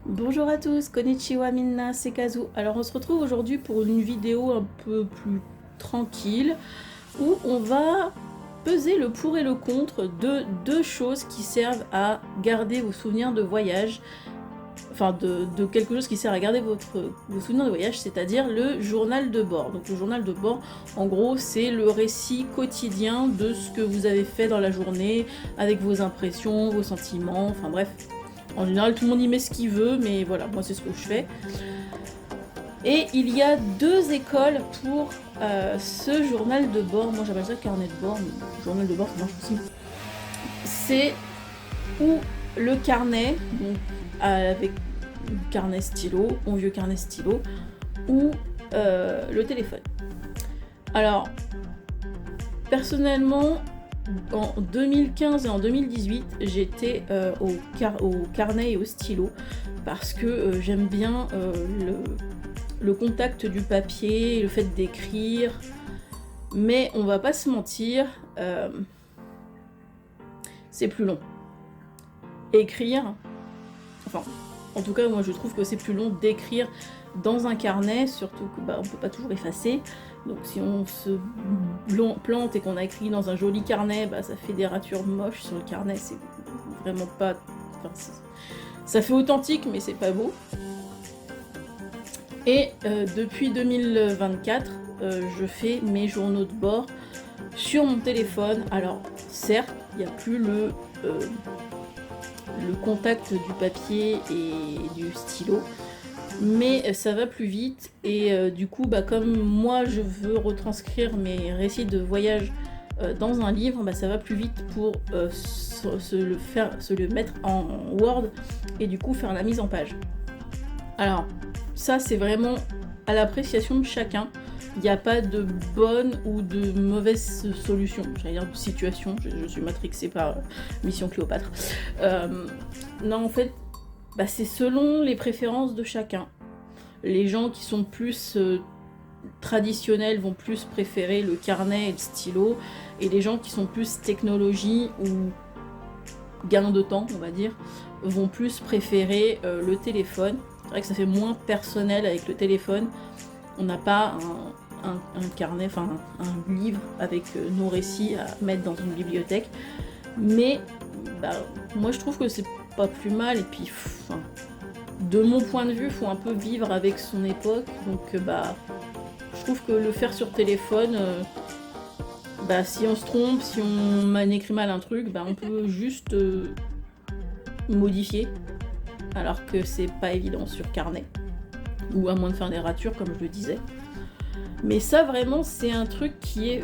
Bonjour à tous, konnichiwa minna, c'est Kazu. Alors on se retrouve aujourd'hui pour une vidéo un peu plus tranquille où on va peser le pour et le contre de deux choses qui servent à garder vos souvenirs de voyage, enfin de quelque chose qui sert à garder vos souvenirs de voyage, c'est-à-dire le journal de bord. Donc le journal de bord, en gros, c'est le récit quotidien de ce que vous avez fait dans la journée, avec vos impressions, vos sentiments, enfin bref. En général, tout le monde y met ce qu'il veut, mais voilà, moi c'est ce que je fais. Et il y a deux écoles pour ce journal de bord. Moi j'appelle ça carnet de bord, mais journal de bord ça marche aussi. C'est ou le carnet, donc avec carnet stylo, mon vieux carnet stylo, ou le téléphone. Alors, personnellement, en 2015 et en 2018, j'étais au carnet et au stylo parce que j'aime bien le contact du papier, le fait d'écrire. Mais on va pas se mentir, c'est plus long. Écrire, enfin, en tout cas, moi je trouve que c'est plus long d'écrire dans un carnet, surtout que on peut pas toujours effacer. Donc si on se plante et qu'on a écrit dans un joli carnet, ça fait des ratures moches sur le carnet, c'est vraiment pas... Enfin, ça fait authentique, mais c'est pas beau. Et depuis 2024, je fais mes journaux de bord sur mon téléphone. Alors certes, il n'y a plus le contact du papier et du stylo, mais ça va plus vite et du coup comme moi je veux retranscrire mes récits de voyage dans un livre, ça va plus vite pour se le mettre en Word et du coup faire la mise en page. Alors ça c'est vraiment à l'appréciation de chacun. Il n'y a pas de bonne ou de mauvaise solution, j'allais dire de situation, je suis matrixée par Mission Cléopâtre. Non, en fait, c'est selon les préférences de chacun. Les gens qui sont plus traditionnels vont plus préférer le carnet et le stylo, et les gens qui sont plus technologie ou gain de temps, on va dire, vont plus préférer le téléphone. C'est vrai que ça fait moins personnel avec le téléphone. On n'a pas un carnet, enfin un livre avec nos récits à mettre dans une bibliothèque. Mais moi je trouve que c'est pas plus mal. Et puis, de mon point de vue, il faut un peu vivre avec son époque. Donc je trouve que le faire sur téléphone, si on se trompe, si on écrit mal un truc, on peut juste modifier. Alors que c'est pas évident sur carnet. Ou à moins de faire des ratures, comme je le disais. Mais ça, vraiment, c'est un truc qui est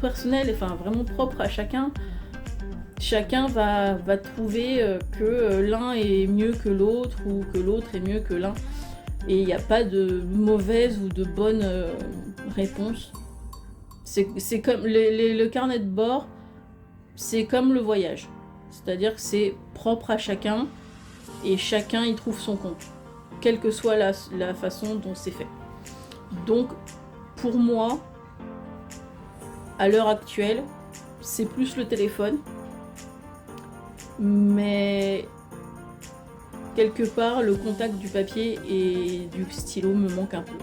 personnel, enfin vraiment propre à chacun. Chacun va trouver que l'un est mieux que l'autre ou que l'autre est mieux que l'un. Et il n'y a pas de mauvaise ou de bonne réponse. C'est comme le carnet de bord, c'est comme le voyage. C'est-à-dire que c'est propre à chacun et chacun y trouve son compte, quelle que soit la façon dont c'est fait. Donc, pour moi, à l'heure actuelle, c'est plus le téléphone, mais quelque part, le contact du papier et du stylo me manque un peu.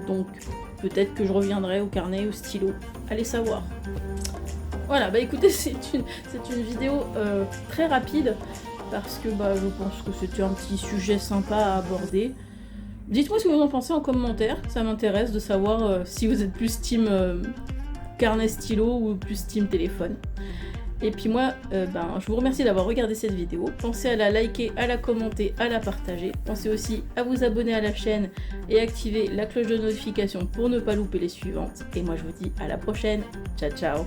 Donc, peut-être que je reviendrai au carnet, au stylo, allez savoir. Voilà, écoutez, c'est une vidéo très rapide, parce que je pense que c'était un petit sujet sympa à aborder. Dites-moi ce que vous en pensez en commentaire, ça m'intéresse de savoir si vous êtes plus team carnet stylo ou plus team téléphone. Et puis moi, je vous remercie d'avoir regardé cette vidéo. Pensez à la liker, à la commenter, à la partager. Pensez aussi à vous abonner à la chaîne et activer la cloche de notification pour ne pas louper les suivantes. Et moi je vous dis à la prochaine. Ciao ciao.